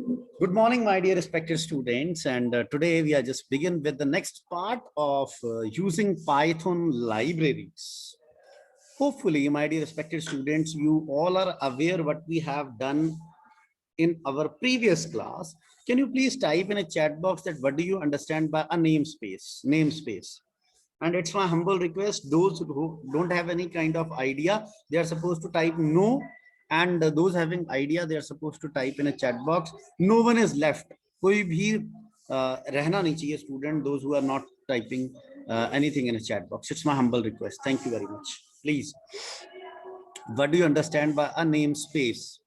Good morning, my dear respected students. And today we are just begin with the next part of using Python libraries. Hopefully, my dear respected students, you all are aware what we have done in our previous class. Can you please type in a chat box that what do you understand by a namespace? Namespace. And it's my humble request, those who don't have any kind of idea, they are supposed to type no, and those having idea, they are supposed to type in a chat box. No one is left. कोई भी रहना नहीं चाहिए student, those who are not typing anything in a chat box. It's my humble request. Thank you very much. Please, what do you understand by a namespace?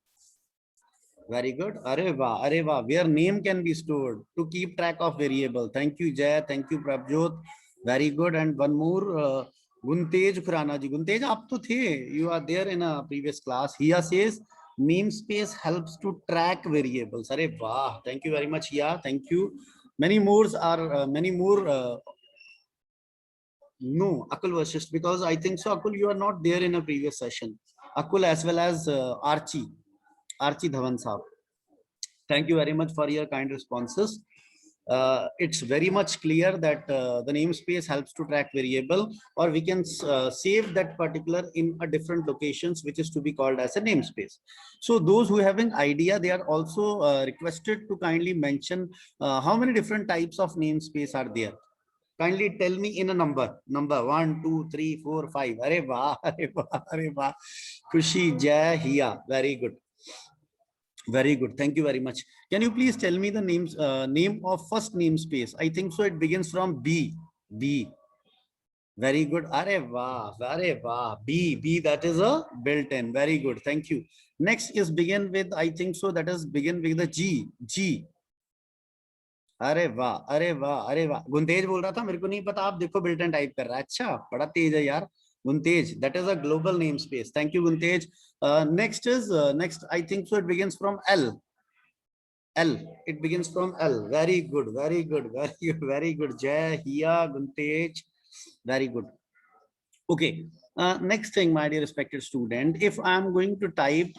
Very good. Areva, where name can be stored to keep track of variable. Thank you, Jay. Thank you, Prabjot. Very good. And one more, Guntej Khurana ji. Guntej, aap to the. You are there in a previous class. Here says namespace helps to track variables. Areva. Thank you very much. Yeah, thank you. Many more are no, Akul was just because I think so. Akul, you are not there in a previous session. Akul as well as Archie Dhawan Saab. Thank you very much for your kind responses. It's very much clear that the namespace helps to track variable, or we can save that particular in a different locations, which is to be called as a namespace. So those who have an idea, they are also requested to kindly mention how many different types of namespace are there. Kindly tell me in a number 1 2 3 4 5. Arey wah, arey wah, arey wah. Khushi, Jai, Hiya. Very good. Very good. Thank you very much. Can you please tell me the name of first namespace? I think so. It begins from B. B. Very good. Arey wah, arey wah. B. That is a built-in. Very good. Thank you. Next is begin with, I think so. That is begin with the G. G. अरे वाह अरे वाह अरे वाह गुंतेज बोल रहा था मेरे को नहीं पता आप देखो बिल्टन टाइप कर रहा है अच्छा बड़ा तेज है यार Guntej that is a global namespace thank you Guntej next is next I think so it begins from L it begins from L very good very good very good very good Jay Hiya Guntej very good okay next thing my dear respected student if I am going to type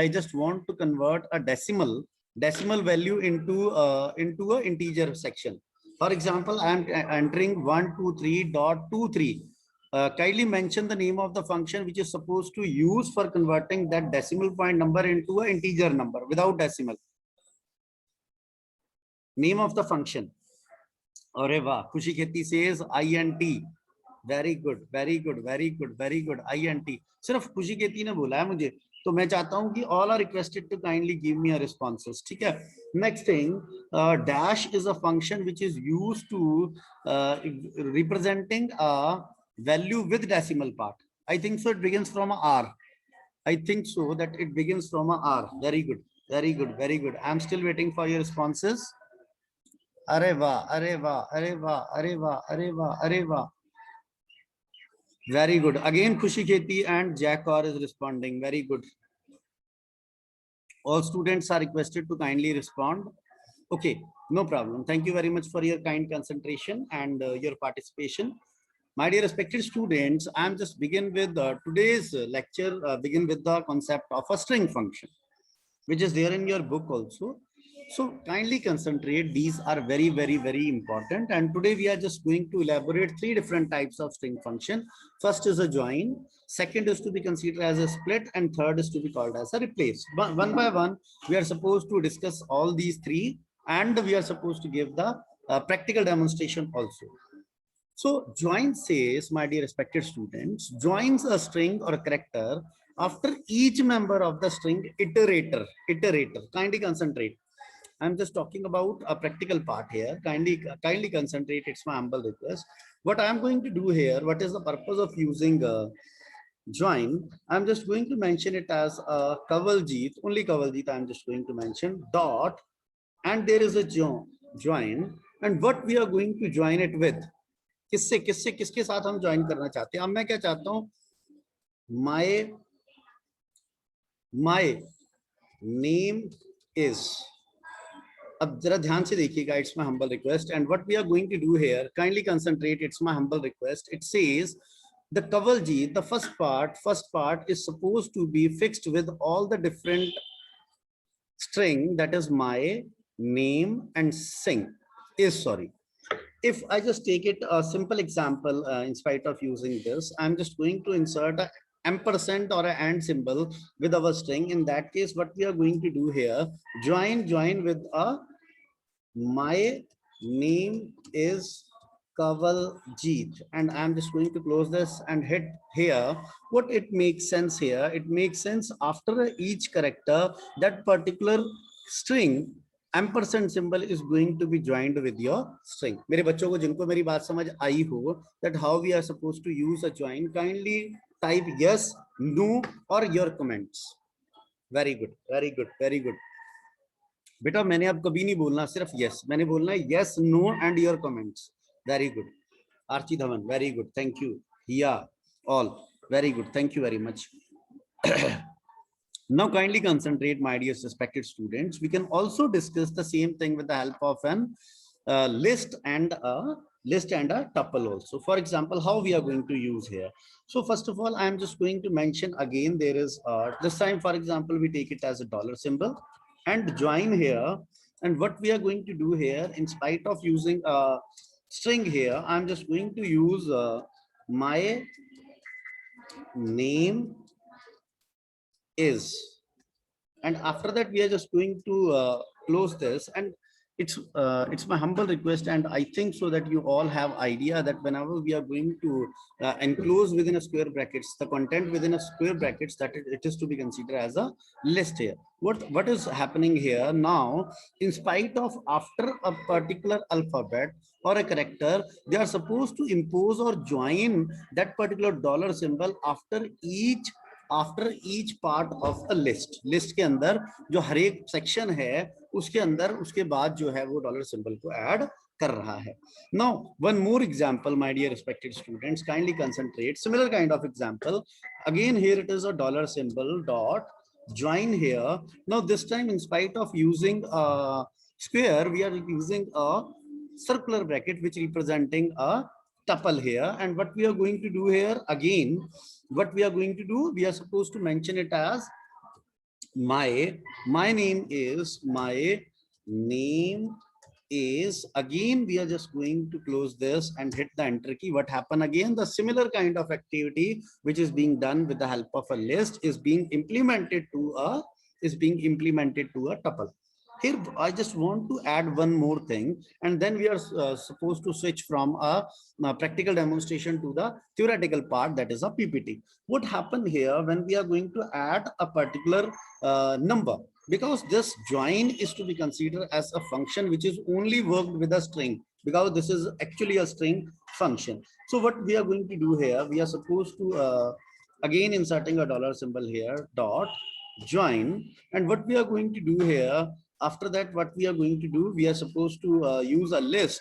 I just want to convert a decimal value into an integer section. For example, I am entering 123.23. Kindly mention the name of the function which is supposed to use for converting that decimal point number into an integer number without decimal. Name of the function. Areva, Khushi Kheti says INT. Very good, very good, very good, very good. INT. सिर्फ खुशी खेती ने बोला है मुझे तो मैं चाहता हूं कि all are requested to kindly give me a responses. ठीक है. Next thing, dash is a function which is used to representing a value with decimal part. I think so. It begins from a R. I think so that it begins from a R. Very good, very good, very good. I'm still waiting for your responses. Areva, areva, areva, areva, areva, areva. Very good. Again, Khushi Kheti and Jack Kaur is responding. Very good. All students are requested to kindly respond. Okay, no problem. Thank you very much for your kind concentration and your participation. My dear respected students, I am just begin with today's lecture, begin with the concept of a string function, which is there in your book also. So kindly concentrate. These are very, very, very important. And today we are just going to elaborate three different types of string function. First is a join. Second is to be considered as a split. And third is to be called as a replace. But one by one, we are supposed to discuss all these three. And we are supposed to give the practical demonstration also. So join says, my dear respected students, joins a string or a character after each member of the string iterator. Kindly concentrate. I'm just talking about a practical part here. Kindly concentrate. It's my humble request. What I'm going to do here, what is the purpose of using join? I'm just going to mention it as a Kavaljit, only Kavaljit I'm just going to mention, dot, and there is a join, and what we are going to join it with. किसके साथ हम join करना चाहते हैं अब मैं क्या चाहता हूं my name is अब जरा ध्यान से देखिएगा it's my humble request and what we are going to do here kindly concentrate it's my humble request it says the Kavaljit the first part is supposed to be fixed with all the different string that is my name and sing is, sorry, if I just take it a simple example, in spite of using this, I'm just going to insert a ampersand or a and symbol with our string. In that case, what we are going to do here, join with a my name is Kawaljeet, and I'm just going to close this and hit here. What it makes sense here, it makes sense after each character, that particular string ampersand symbol is going to be joined with your string. मेरे बच्चों को जिनको मेरी बात समझ आई हो, that how we are supposed to use a join, kindly type yes, no or your comments. Very good, very good, very good. बेटा मैंने अब कभी नहीं बोलना सिर्फ यस, मैंने बोलना है yes, no and your comments. Very good. Archi Dhawan, very good, thank you. Hiya, all very good, thank you very much. Now kindly concentrate, my dear suspected students. We can also discuss the same thing with the help of an list and a tuple also. For example, how we are going to use here. So first of all, I am just going to mention again, there is this time, for example, we take it as a dollar symbol and join here. And what we are going to do here, in spite of using a string here, I'm just going to use my name is, and after that we are just going to close this. And it's my humble request, and I think so that you all have idea that whenever we are going to enclose within a square brackets the content within a square brackets, that it is to be considered as a list here. What is happening here now, in spite of after a particular alphabet or a character, they are supposed to impose or join that particular dollar symbol after each part of a list के अंदर जो हर एक section है उसके अंदर उसके बाद जो है वो डॉलर सिंबल को ऐड कर रहा है. Now one more example, my dear respected students, kindly concentrate. Similar kind of example, again here it is a dollar symbol dot join here. Now this time, in spite of using a square, we are using a circular bracket which representing a tuple here. And what we are going to do here, again what we are going to do, we are supposed to mention it as my name is, again we are just going to close this and hit the enter key. What happened again, the similar kind of activity which is being done with the help of a list is being implemented to a tuple. Here I just want to add one more thing, and then we are supposed to switch from a practical demonstration to the theoretical part, that is a PPT. What happened here when we are going to add a particular number, because this join is to be considered as a function which is only worked with a string, because this is actually a string function. So what we are going to do here, we are supposed to again inserting a dollar symbol here, dot join. And what we are going to do here, after that what we are going to do, we are supposed to use a list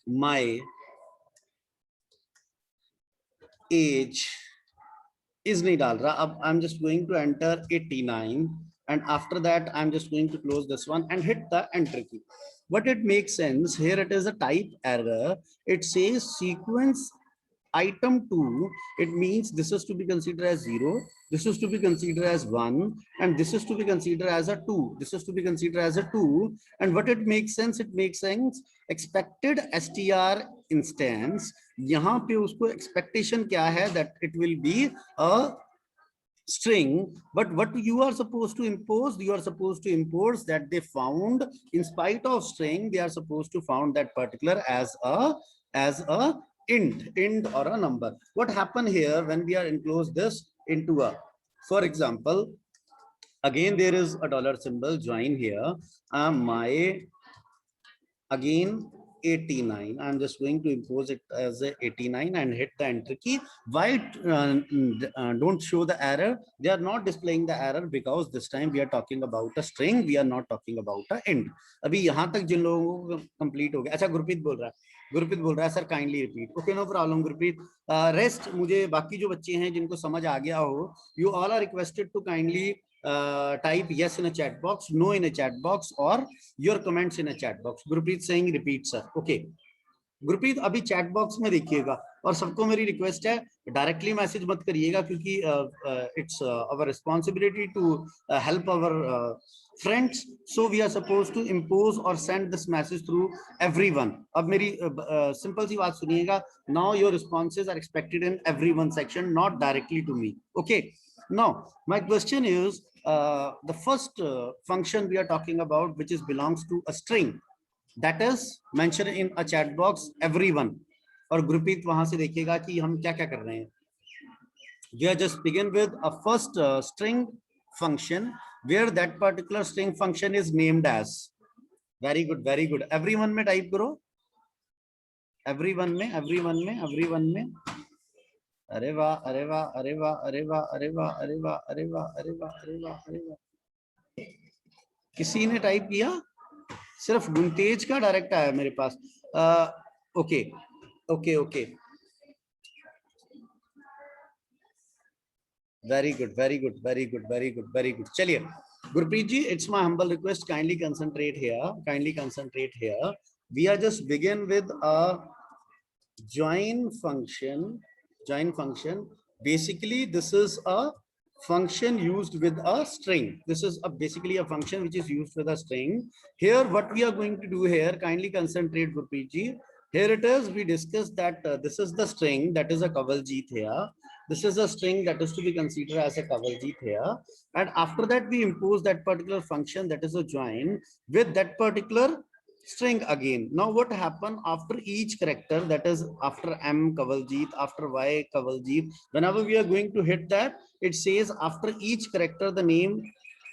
my age is nahi dal raha. Ab I'm just going to enter 89, and after that I'm just going to close this one and hit the enter key. What it makes sense here, it is a type error. It says sequence item 2, it means this is to be considered as 0, this is to be considered as 1, and this is to be considered as a 2, this is to be considered as a 2. And what it makes sense, it makes sense expected str instance, यहाँ पे उसको expectation क्या है, that it will be a string. But what you are supposed to impose, you are supposed to impose that they found, in spite of string, they are supposed to found that particular as a int or a number. What happened here when we are enclose this into a, for example, again there is a dollar symbol join here, my again 89, I'm just going to impose it as a 89 and hit the enter key. Why don't show the error? They are not displaying the error because this time we are talking about a string, we are not talking about a int. अभी यहाँ तक जिन लोगों को complete हो गया. अच्छा गुरप्रीत बोल रहा है sir kindly repeat. Okay no problem Gurpreet. Rest मुझे बाकी जो बच्चे हैं जिनको समझ आ गया हो, you all are requested to kindly type yes in a chat box, no in a chat box, or your comments in a chat box. Gurpreet saying repeat sir. Okay Gurpreet, अभी chat box में देखिएगा, और सबको मेरी request है directly message मत करिएगा, क्योंकि it's our responsibility to help our friends, so we are suppose to impose और send this message through everyone. अब मेरी सिंपल सी बात सुनिएगा, now your responses are expected in everyone section, not directly to me. Okay, now my question is the first function we are talking about, which is belongs to a string, that is mentioned in a chat box everyone, और गुरप्रीत वहां से देखिएगा कि हम क्या क्या कर रहे हैं। We are just begin with a first string function where that particular string function is named as. Very good, very good. Everyone में type करो, everyone में अरे वाह अरे वाह अरे वाह अरे वाह अरे वाह अरे वाह अरे वाह अरे वाह अरे वाह अरे वाह, किसी ने टाइप किया? सिर्फ गुंतेज का डायरेक्ट आया मेरे पास। Okay okay okay, very good very good very good very good very good. चलिए Gurpreet ji, it's my humble request, kindly concentrate here, we are just begin with a join function. Basically this is a function used with a string. This is basically a function which is used with a string. Here what we are going to do here, kindly concentrate Gurpreet ji. Here it is, we discussed that this is the string, that is a Kavaljit here. This is a string that is to be considered as a Kavaljit here. And after that we impose that particular function, that is a join, with that particular string again. Now what happened after each character, that is after M Kavaljit, after Y Kavaljit, whenever we are going to hit that, it says after each character the name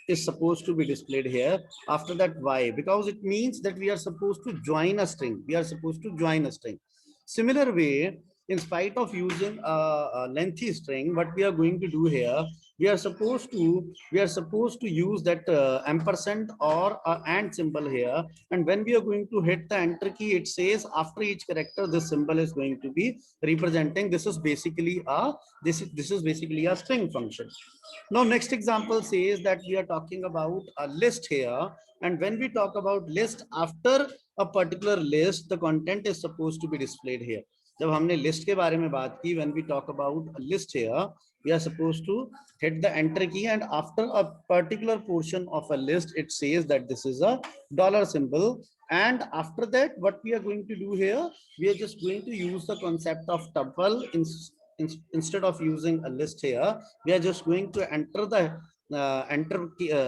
is supposed to be displayed here, after that Y, because it means that we are supposed to join a string. Similar way, in spite of using a lengthy string, what we are going to do here, we are supposed to use that ampersand or and symbol here, and when we are going to hit the enter key, it says after each character this symbol is going to be representing. This is basically a string function. Now next example says that we are talking about a list here, and when we talk about list, after a particular list the content is supposed to be displayed here. जब हमने list के बारे में बात की, when we talk about a list here, we are supposed to hit the enter key, and after a particular portion of a list it says that this is a dollar symbol. And after that what we are going to do here, we are just going to use the concept of tuple. Instead of using a list here, we are just going to enter the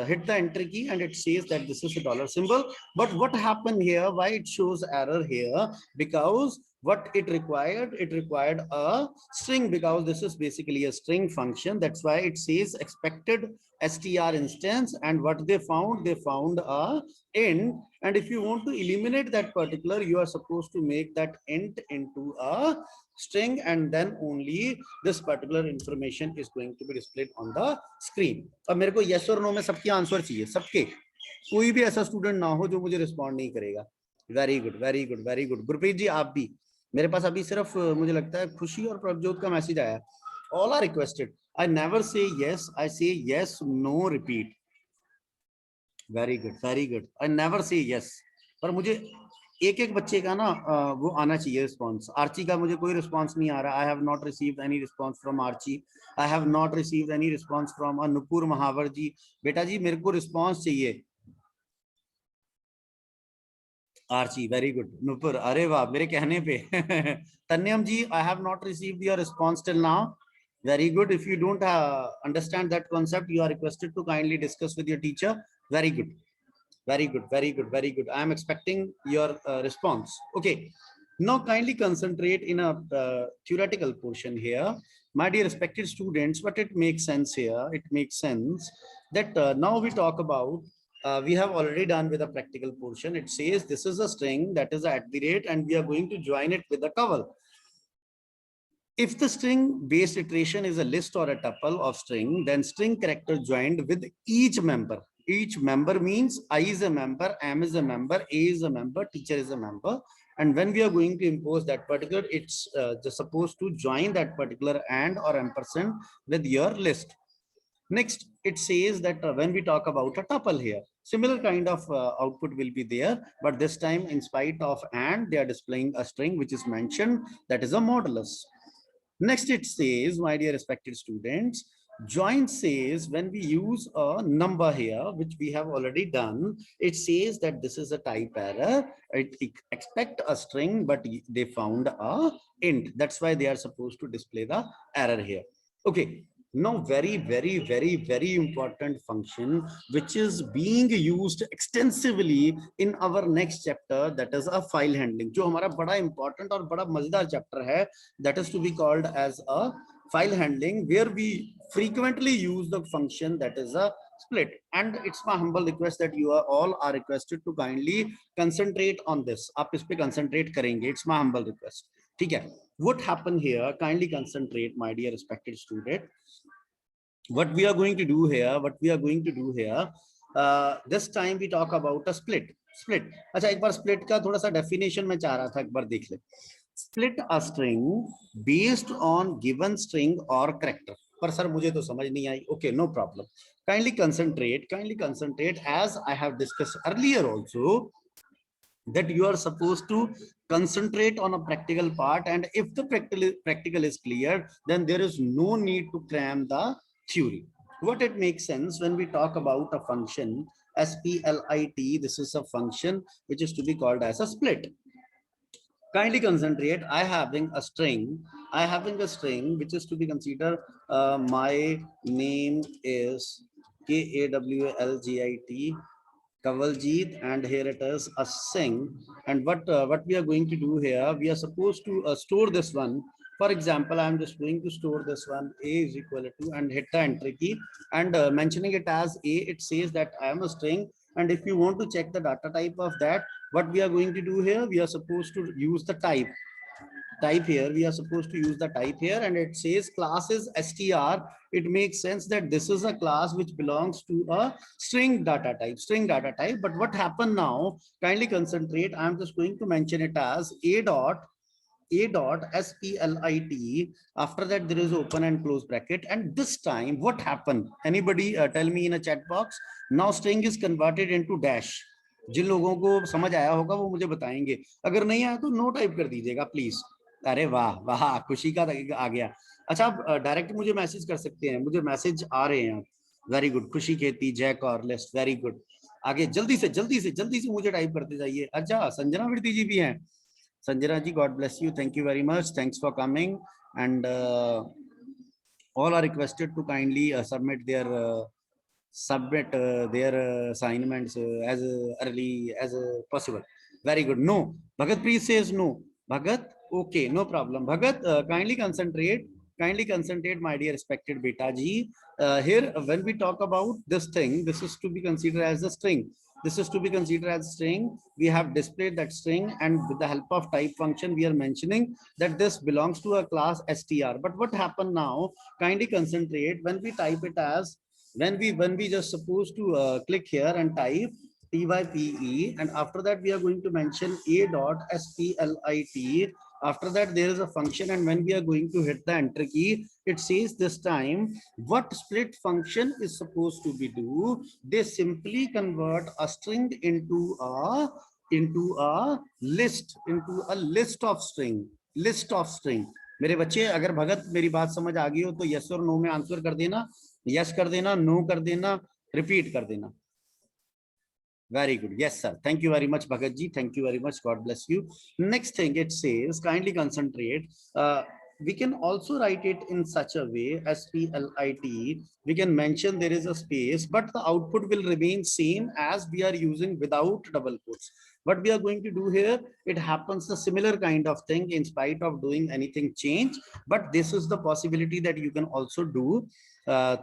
hit the enter key, and it says that this is a dollar symbol. But what happened here, why it shows error here? Because what it required a string, because this is basically a string function. That's why it says expected str instance, and what they found a int. And if you want to eliminate that particular, you are supposed to make that int into a string, and then only this particular information is going to be displayed on the screen. अब मेरे को yes और no में सबके answer चाहिए, सबके, कोई भी ऐसा स्टूडेंट ना हो जो मुझे रिस्पॉन्ड नहीं करेगा। Very good very good very good. Gurpreet ji आप भी, मेरे पास अभी सिर्फ मुझे लगता है खुशी और प्रभजोत का मैसेज आया, all are requested. I never say yes, I say yes no repeat. Very good very good, I never say yes, पर मुझे एक एक बच्चे का ना वो आना चाहिए रिस्पॉन्स। आर्ची का मुझे कोई रिस्पॉन्स नहीं आ रहा, I have not received any response from Archi, I have not received any response from Nupur Mahawar ji. बेटा जी मेरे को रिस्पॉन्स चाहिए। आर्ची वेरी गुड, नुपुर अरे वाह मेरे कहने पे Tanyam ji I have not received your response till now. Very good. If you don't understand that concept, you are requested to kindly discuss with your teacher. Very good. Very good. Very good. Very good. I am expecting your response. Okay. Now kindly concentrate in a theoretical portion here. My dear respected students, but it makes sense here. It makes sense that now we talk about, we have already done with a practical portion. It says this is a string, that is at the rate, and we are going to join it with a cover. If the string based iteration is a list or a tuple of string, then string character joined with each member. Each member means I is a member, M is a member, A is a member, teacher is a member. And when we are going to impose that particular, it's just supposed to join that particular and or ampersand with your list. Next, it says that when we talk about a tuple here, similar kind of output will be there, but this time in spite of and, they are displaying a string which is mentioned, that is a modulus. Next, it says, my dear respected students, join says when we use a number here, which we have already done, it says that this is a type error. It expect a string, but they found a int. That's why they are supposed to display the error here. Okay. Now, very important function which is being used extensively in our next chapter, that is a file handling. जो हमारा बड़ा important और बड़ा मजेदार chapter है, that is to be called as a file handling, where we frequently use the function that is a split. And it's my humble request that you are all are requested to kindly concentrate on this. आप इस पे concentrate करेंगे. It's my humble request. ठीक है. What happened here? Kindly concentrate, my dear respected student. What we are going to do here, this time we talk about a split. अच्छा, एक बार split का थोड़ा सा definition मैं चाह रहा था, एक बार देख ले. Split a string based on given string or character. पर सर मुझे तो समझ नहीं आई. Okay, no problem. Kindly concentrate as I have discussed earlier also, that you are supposed to concentrate on a practical part, and if the practical is clear, then there is no need to cram the theory. What it makes sense when we talk about a function split, this is a function which is to be called as a split. Kindly concentrate. I having a string which is to be considered, my name is Kawalgit, Kawaljeet, and here it is a string. And what we are going to do here, we are supposed to store this one. For example, I'm just going to store this one, a is equal to, and hit the enter key, and mentioning it as a, it says that I am a string. And if you want to check the data type of that, what we are going to do here, we are supposed to use the type here. We are supposed to use the type here, and it says class is str. It makes sense that this is a class which belongs to a string data type. But what happened now, kindly concentrate. I'm just going to mention it as a dot split. After that there is open and close bracket, and this time what happened, anybody tell me in a chat box. Now string is converted into dash. जिन लोगों को समझ आया होगा वो मुझे बताएंगे, अगर नहीं आया तो नो टाइप कर दीजिएगा प्लीज. अरे वाह वाह, खुशी का आ गया. अच्छा, आप डायरेक्ट मुझे मैसेज कर सकते हैं, मुझे मैसेज आ रहे हैं. Very good. खुशी खेती, जैक और लिस्ट, वेरी गुड. आगे जल्दी से मुझे टाइप करते जाइए. अच्छा, संजना विरती जी भी हैं. Sanjana ji, god bless you, thank you very much, thanks for coming. And all are requested to kindly submit their assignments as early as possible. Very good. No, Bhagat please says no. Bhagat, okay, no problem. Bhagat, kindly concentrate, my dear respected beta ji. Here when we talk about this thing, this is to be considered as a string. We have displayed that string, and with the help of type function we are mentioning that this belongs to a class str. But what happened now, kindly concentrate, when we type it as, when we just supposed to click here and type type, and after that we are going to mention a dot split. After that there is a function, and when we are going to hit the enter key, it says this time what split function is supposed to be do. They simply convert a string into a list of string. मेरे बच्चे, अगर भगत मेरी बात समझ आ गई हो तो yes और नो में आंसर कर देना. यस कर देना, नो कर देना, रिपीट कर देना. Very good. Yes, sir. Thank you very much, Bhagat ji. Thank you very much. God bless you. Next thing it says, kindly concentrate. We can also write it in such a way, split. We can mention there is a space, but the output will remain same as we are using without double quotes. What we are going to do here, it happens a similar kind of thing in spite of doing anything change. But this is the possibility that you can also do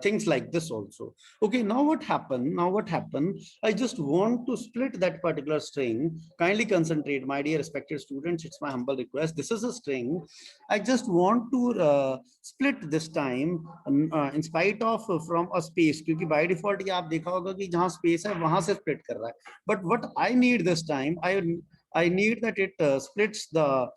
things like this also. Okay, now what happened? I just want to split that particular string. Kindly concentrate, my dear respected students. It's my humble request. This is a string. I just want to split this time in spite of from a space, क्योंकि by default ये आप देखा होगा कि जहाँ space है वहाँ से split कर रहा है. But what I need this time, I need that it splits the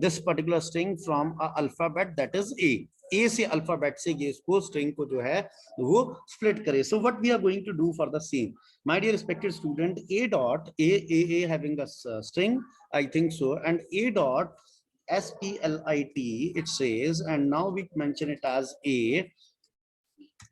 this particular string from a alphabet, that is A. ए से अल्फाबेट से ये इसको स्ट्रिंग को जो है वो स्प्लिट करे. So what we are going to do for the same, my dear respected student, a dot a having a string, I think so, and a dot split it says, and now we mention it as a,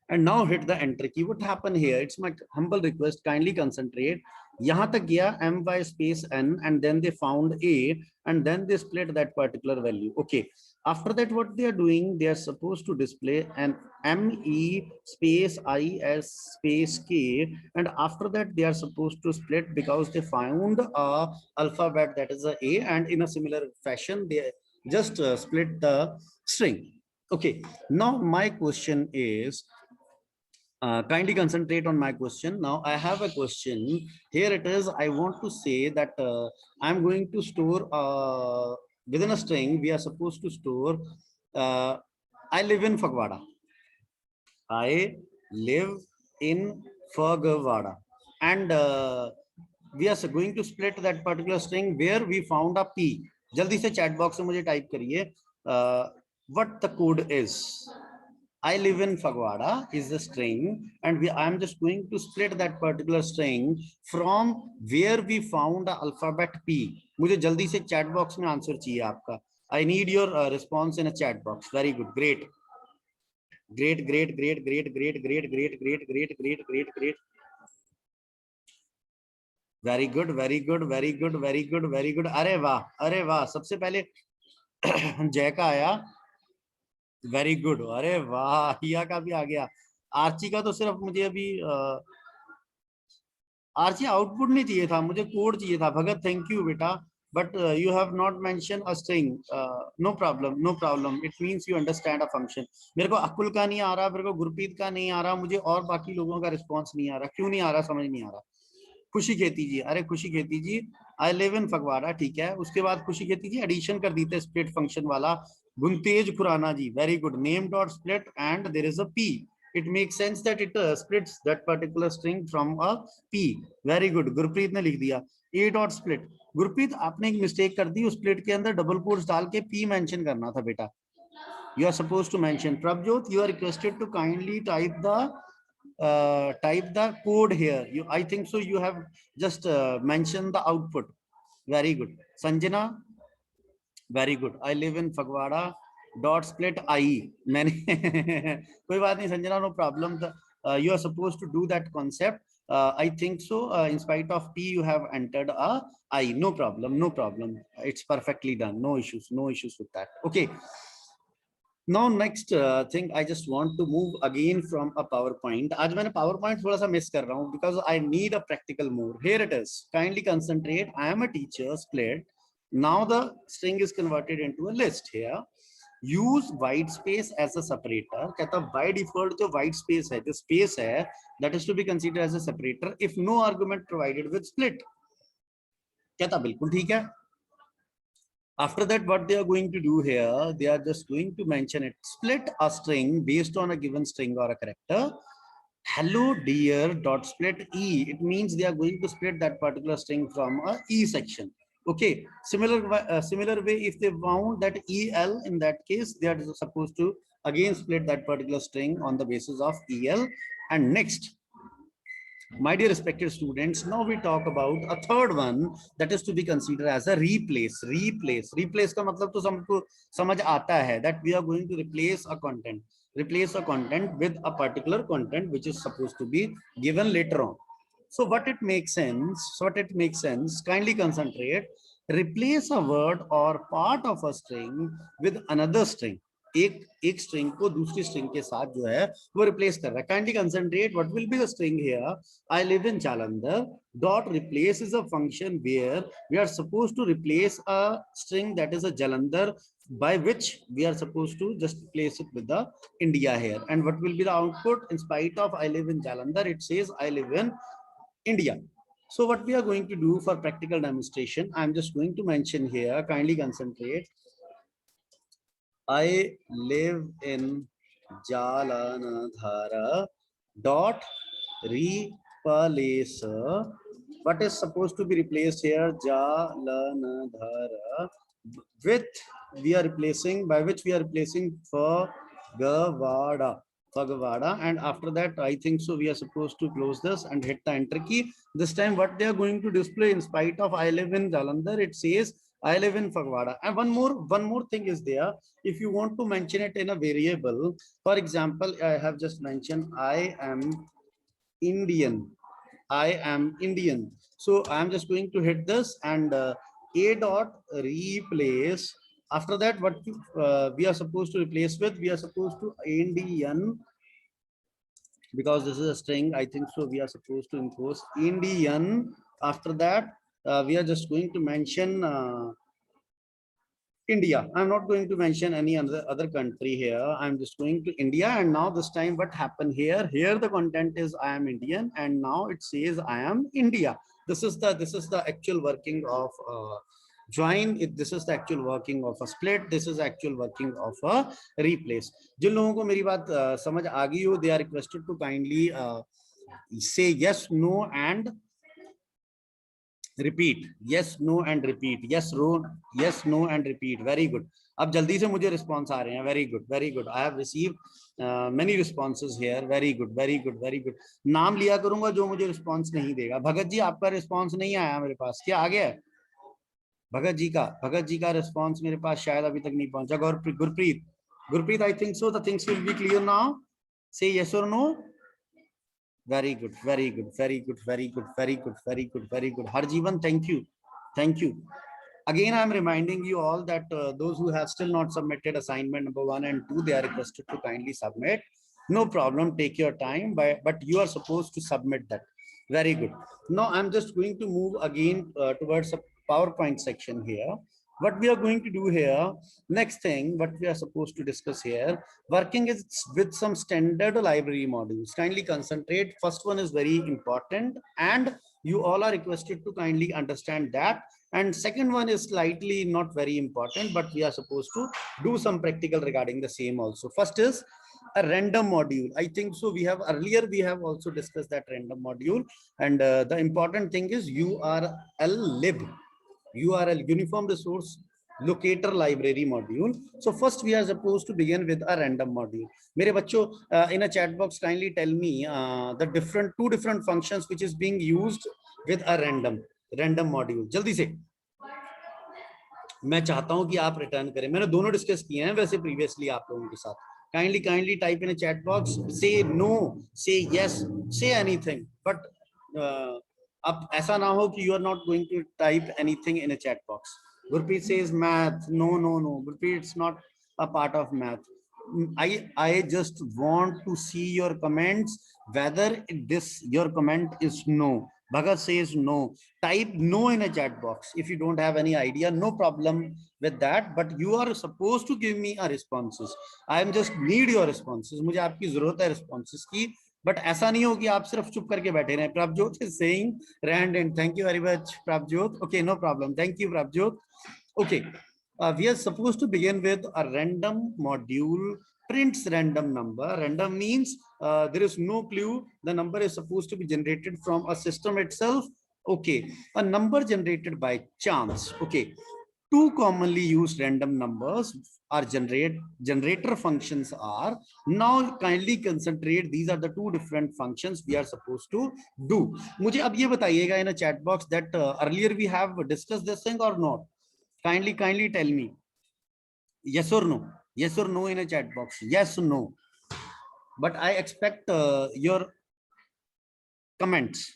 and now hit the enter key. What happened here? It's my humble request, kindly concentrate. Yahan tak gaya my space n, and then they found a, and then they split that particular value. Okay, after that what they are doing, they are supposed to display an me space is space k, and after that they are supposed to split because they found a alphabet that is a, and in a similar fashion they just split the string. Okay, now my question is, kindly concentrate on my question. Now I have a question. Here it is. I want to say that I'm going to store within a string. We are supposed to store. I live in Fagwada. I live in Fagwada, and we are going to split that particular string where we found a P. जल्दी से chat box में मुझे type करिए what the code is. I live in Fagwada is the string, and I'm just going to split that particular string from where we found the alphabet P. मुझे जल्दी से chat box में answer चाहिए आपका. I need your response in a chat box. Very good, great. Great. Very good. अरे वाह. सबसे पहले जय का आया. Very good. अरे वाह, हिया का भी आ गया. आर्ची का तो सिर्फ मुझे अभी आर्ची आउटपुट नहीं चाहिए था, मुझे कोड चाहिए था. भगत थैंक यू बेटा, but you have not mention a string. No problem, it means you understand a function. मेरे को अकुल का नहीं आ रहा, मेरे को गुरप्रीत का नहीं आ रहा, मुझे और बाकी लोगों का रिस्पॉन्स नहीं आ रहा. क्यों नहीं आ रहा समझ नहीं आ रहा. खुशी खेती जी, अरे खुशी खेती जी, आई लिव इन फगवाड़ा, ठीक है. उसके बाद खुशी खेती जी एडिशन कर दी थे स्प्लिट फंक्शन वाला. Guntej Khurana ji, very good. Name dot split and there is a P. It makes sense that it splits that particular string from a p. Very good. Gurpreet ने लिख दिया a dot split. गुरप्रीत आपने एक मिस्टेक कर दी, उस स्प्लिट के अंदर डबल कोट्स डाल के p मेंशन करना था बेटा. You are supposed to mention. Prabjot, you are requested to kindly type the code here. I think so you have just mentioned the output. Very good. Sanjana, very good. I live in Fagwada. Dot split I. मैंने कोई बात नहीं Sanjana, no problem. You are supposed to do that concept. I think so. In spite of P, you have entered a I. No problem. It's perfectly done. No issues with that. Okay. Now next thing, I just want to move again from a PowerPoint. आज मैंने PowerPoint थोड़ा सा miss कर रहा हूँ because I need a practical more. Here it is. Kindly concentrate. I am a teacher. Split. Now the string is converted into a list here. Use white space as a separator. कहता by default जो white space है, जो space है, that is to be considered as a separator if no argument provided with split. कहता बिल्कुल ठीक है. After that, what they are going to do here, they are just going to mention it. Split a string based on a given string or a character. Hello dear dot split e. It means they are going to split that particular string from a e section. Okay. Similar way, if they found that el, in that case, they are supposed to again split that particular string on the basis of el. And next, my dear respected students, now we talk about a third one that is to be considered as a replace. Replace का मतलब तो सबको समझ आता है that we are going to replace a content with a particular content which is supposed to be given later on. So what it makes sense, kindly concentrate. Replace a word or part of a string with another string. एक string को दूसरी string के साथ जो है वो replace कर रहा है. Kindly concentrate. What will be the string here? I live in Jalandhar. Dot replace is a function where we are supposed to replace a string that is a Jalandhar, by which we are supposed to just replace it with the India here. And what will be the output? In spite of I live in Jalandhar, it says I live in India. So what we are going to do for practical demonstration, I'm just going to mention here, kindly concentrate. I live in Jalandhar dot replace. What is supposed to be replaced here? Jalandhar with by which we are replacing for Fagvada. Fagvada. And after that, I think so we are supposed to close this and hit the enter key. This time what they are going to display, in spite of I live in Jalandhar, it says I live in Fagvada. And one more thing is there. If you want to mention it in a variable, for example, I have just mentioned I am Indian. I am Indian. So I'm just going to hit this and a dot replace. After that, what we are supposed to replace with? We are supposed to Indian, because this is a string. I think so. We are supposed to impose Indian. After that, we are just going to mention India. I'm not going to mention any other country here. I'm just going to India. And now this time what happened here? Here the content is I am Indian, and now it says I am India. This is the actual working of join. This is the actual working of a split. This is actual working of a replace. जिन लोगों को मेरी बात समझ आ गई हो, they are requested to kindly say yes, no, and repeat. Yes, no, and repeat. Yes, no, and repeat. Very good. अब जल्दी से मुझे response आ रहे हैं. Very good, very good. I have received many responses here. Very good, very good, very good. नाम लिया करूंगा जो मुझे response नहीं देगा. भगत जी, आपका response नहीं आया मेरे पास. क्या आ गया? भगत जी का response मेरे पास शायद अभी तक नहीं पहुंचा. Gurpreet, I think so. The things will be clear now. Say yes or no. Very good, very good, very good, very good, very good, very good, very good. Harjeevan, thank you. Thank you. Again, I am reminding you all that those who have still not submitted assignment number 1 and 2, they are requested to kindly submit. No problem, take your time, but you are supposed to submit that. Very good. Now, I'm just going to move again towards a PowerPoint section here. What we are going to do here, next thing, what we are supposed to discuss here, working is with some standard library modules. Kindly concentrate. First one is very important, and you all are requested to kindly understand that. And second one is slightly not very important, but we are supposed to do some practical regarding the same also. First is a random module. I think so. We have also discussed that random module, and the important thing is URL lib. URL, uniform resource locator library module. So first we are supposed to begin with a random module. मेरे बच्चों, in a chat box, kindly tell me the two different functions which is being used with a random module. जल्दी से मैं चाहता हूं कि आप return करें. मैंने दोनों डिस्कस किए हैं वैसे प्रीवियसली आप लोगों के साथ. Kindly type in a chat box. Say no, say yes, say anything. But अब ऐसा ना हो कि you are not going to type anything in a chat box. Gurpreet says math. No. Gurpreet, it's not a part of math. I just want to see your comments whether your comment is no. Bhagat says no. Type no in a chat box if you don't have any idea. No problem with that. But you are supposed to give me a responses. I am just need your responses. मुझे आपकी जरूरत है responses की. But ऐसा नहीं हो कि आप सिर्फ चुप करके बैठे रहें. Prabjot is saying rand, and thank you very much, Prabjot. Okay, no problem. Thank you, Prabjot. Okay, we are supposed to begin with a random module. Prints random number. Random means there is no clue. The number is supposed to be generated from a system itself. Okay, a number generated by chance. Okay, two commonly used random numbers are generator functions are. Now kindly concentrate. These are the two different functions we are supposed to do. मुझे अब ये बताइएगा in a chat box that earlier we have discussed this thing or not. Kindly tell me. Yes or no? Yes or no in a chat box. Yes or no. But I expect your comments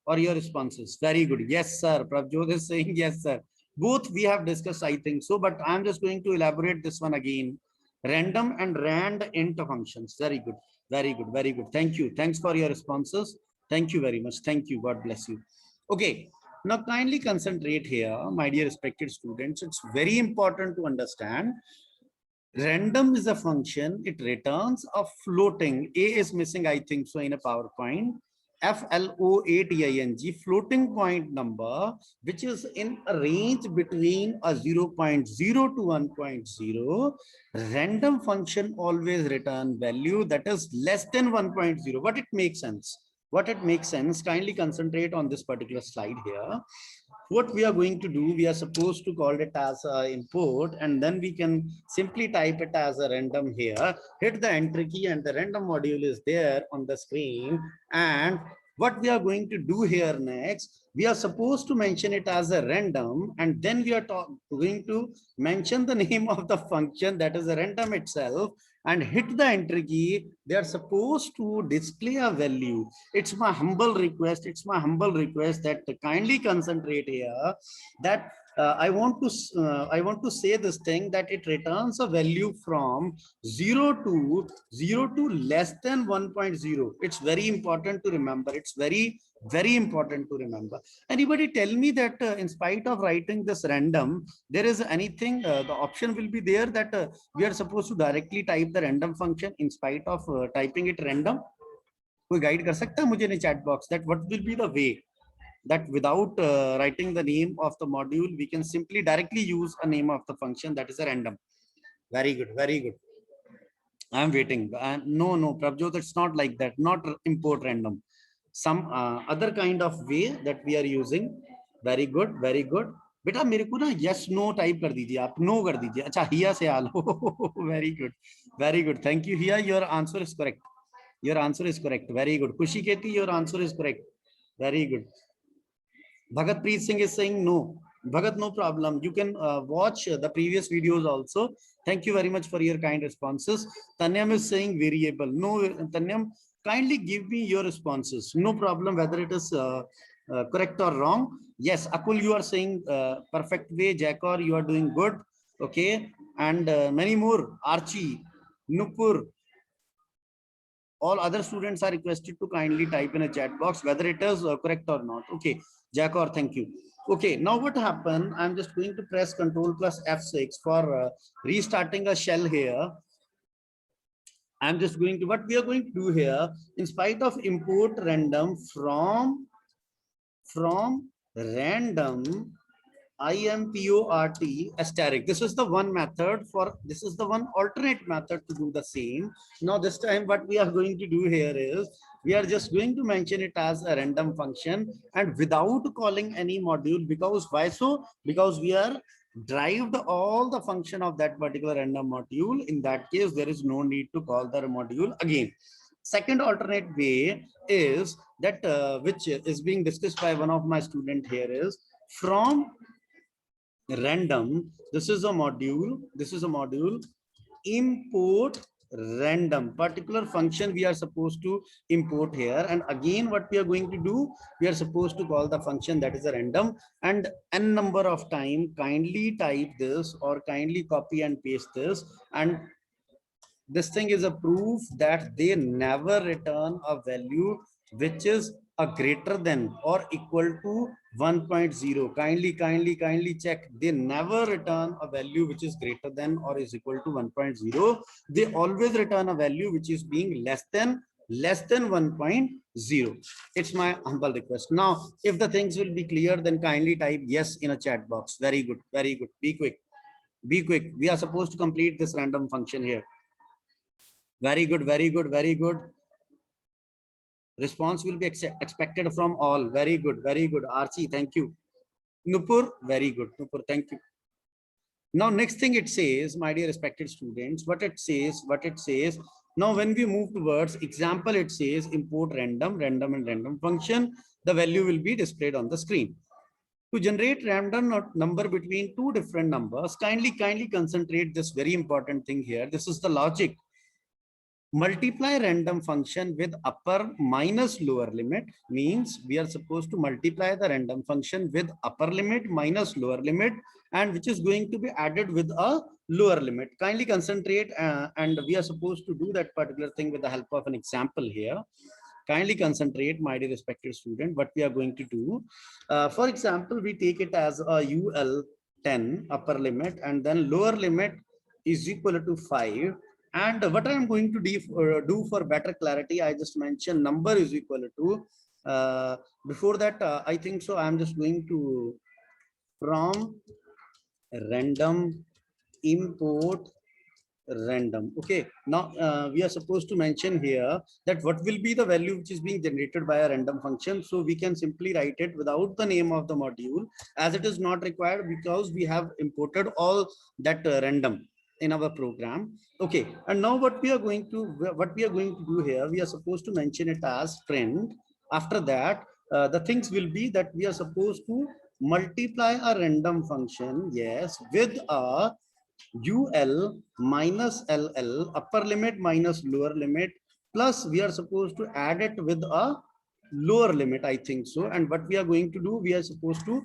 or your responses. Very good. Yes, sir. Prabjot is saying yes, sir. Both we have discussed, I think so, but I'm just going to elaborate this one again. Random and rand int functions. Very good. Very good. Very good. Thank you. Thanks for your responses. Thank you very much. Thank you. God bless you. Okay. Now kindly concentrate here, my dear respected students. It's very important to understand. Random is a function. It returns a floating. A is missing, I think so, in a PowerPoint. FLOATING, floating point number, which is in a range between a 0.0 to 1.0. Random function always return value that is less than 1.0. What it makes sense? Kindly concentrate on this particular slide here. what we are going to do, we are supposed to call it as import, and then we can simply type it as a random here, hit the enter key, and the random module is there on the screen. And what we are going to do here next, we are supposed to mention it as a random, and then we are going to mention the name of the function, that is a random itself, and hit the enter key. They are supposed to display a value. It's my humble request, that kindly concentrate here, that I want to say this thing, that it returns a value from 0 to less than 1.0. It's very important to remember. It's very important to remember. Anybody tell me that in spite of writing this random, there is anything, the option will be there that we are supposed to directly type the random function in spite of typing it random? कोई guide कर सकता है मुझे नहीं chat box, that what will be the way that without writing the name of the module, we can simply directly use a name of the function, that is a random. Very good, very good. I am waiting. No, Prabjot, it's not like that. Not import random. Some other kind of way that we are using. Very good, very good. बेटा मेरे को ना yes no type कर दीजिए, आप no कर दीजिए. अच्छा हिया से आल. Very good, very good. Thank you here. Your answer is correct. Your answer is correct. Very good. Kushi Keti, your answer is correct. Very good. Bhagat Preet Singh is saying no. Bhagat, no problem. You can watch the previous videos also. Thank you very much for your kind responses. Tanyam is saying variable. No, Tanyam, kindly give me your responses. No problem whether it is correct or wrong. Yes, Akul, you are saying perfect way. Jakor, you are doing good. Okay. And many more. Archie, Nupur, all other students are requested to kindly type in a chat box whether it is correct or not. Okay, Jakor, thank you. Okay, now what happened, I'm just going to press Control plus F6 for restarting a shell here. I'm just going to, what we are going to do here, in spite of import random from random import asterisk. This is the one method for, this is the one alternate method to do the same. Now this time what we are going to do here is, we are just going to mention it as a random function and without calling any module. Because why so? Because we are derived all the function of that particular random module. In that case, there is no need to call the module again. Second alternate way is that which is being discussed by one of my student here, is from random. This is a module import random, particular function we are supposed to import here. And again what we are going to do, we are supposed to call the function that is a random, and n number of time kindly type this or kindly copy and paste this. And this thing is a proof that they never return a value which is a greater than or equal to 1.0. Kindly check. They never return a value which is greater than or is equal to 1.0. They always return a value which is being less than 1.0. It's my humble request. Now, if the things will be clear, then kindly type yes in a chat box. Very good, very good. Be quick. Be quick. We are supposed to complete this random function here. Very good, very good, very good. Response will be expected from all. Very good, very good. Archie, thank you. Nupur, very good. Nupur, thank you. Now, next thing it says, my dear respected students, what it says. Now, when we move towards example, it says import random and random function. The value will be displayed on the screen. To generate random number between two different numbers, kindly concentrate this very important thing here. This is the logic. Multiply random function with upper minus lower limit means we are supposed to multiply the random function with upper limit minus lower limit, and which is going to be added with a lower limit. Kindly concentrate and we are supposed to do that particular thing with the help of an example here. Kindly concentrate, my dear respected student, what we are going to do. For example, we take it as a UL10 upper limit and then lower limit is equal to 5. And what I'm going to do for better clarity, I just mentioned number is equal to, before that, I think so, I'm just going to from random import random. Okay, now we are supposed to mention here that what will be the value which is being generated by a random function. So we can simply write it without the name of the module, as it is not required because we have imported all that random in our program. Okay, and now what we are going to do here, we are supposed to mention it as print. After that, the things will be that we are supposed to multiply a random function, yes, with a UL minus LL, upper limit minus lower limit, plus we are supposed to add it with a lower limit, I think so. And what we are going to do, we are supposed to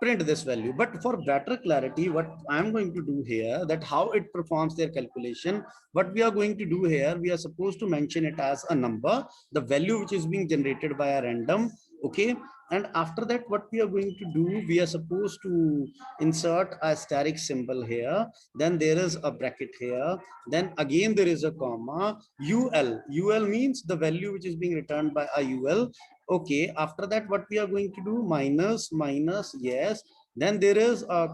print this value. But for better clarity, what I'm going to do here, that how it performs their calculation, what we are going to do here, we are supposed to mention it as a number, the value which is being generated by a random. Okay, and after that, what we are going to do, we are supposed to insert a asterisk symbol here, then there is a bracket here, then again there is a comma. Ul means the value which is being returned by a ul. Okay, after that, what we are going to do, minus minus, yes, then there is a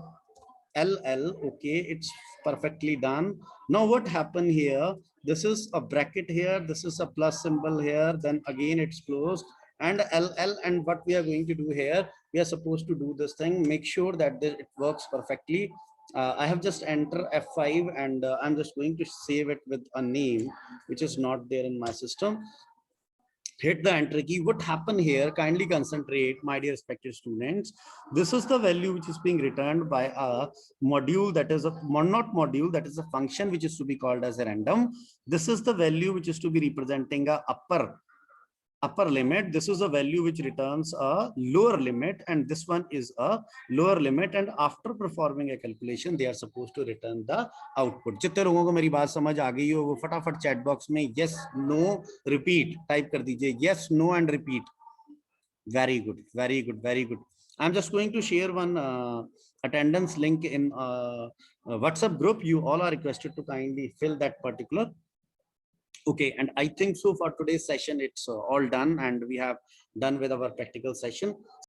ll. Okay, it's perfectly done. Now what happened here, this is a bracket here, this is a plus symbol here, then again it's closed, and ll. And what we are going to do here, we are supposed to do this thing, make sure that it works perfectly. I have just enter F5, and I'm just going to save it with a name which is not there in my system. Hit the enter key. What happened here, kindly concentrate, my dear respected students. This is the value which is being returned by a module, that is a not module, that is a function which is to be called as a random. This is the value which is to be representing a upper limit. This is a value which returns a lower limit, and this one is a lower limit, and after performing a calculation they are supposed to return the output. जितने लोगों को मेरी बात समझ आ गई हो वो फटाफट चैट बॉक्स में yes no repeat टाइप कर दीजिए, yes no and repeat. Very good, very good, very good. I'm just going to share one attendance link in WhatsApp group. You all are requested to kindly fill that particular. Okay, and I think so for today's session, it's all done, and we have done with our practical session.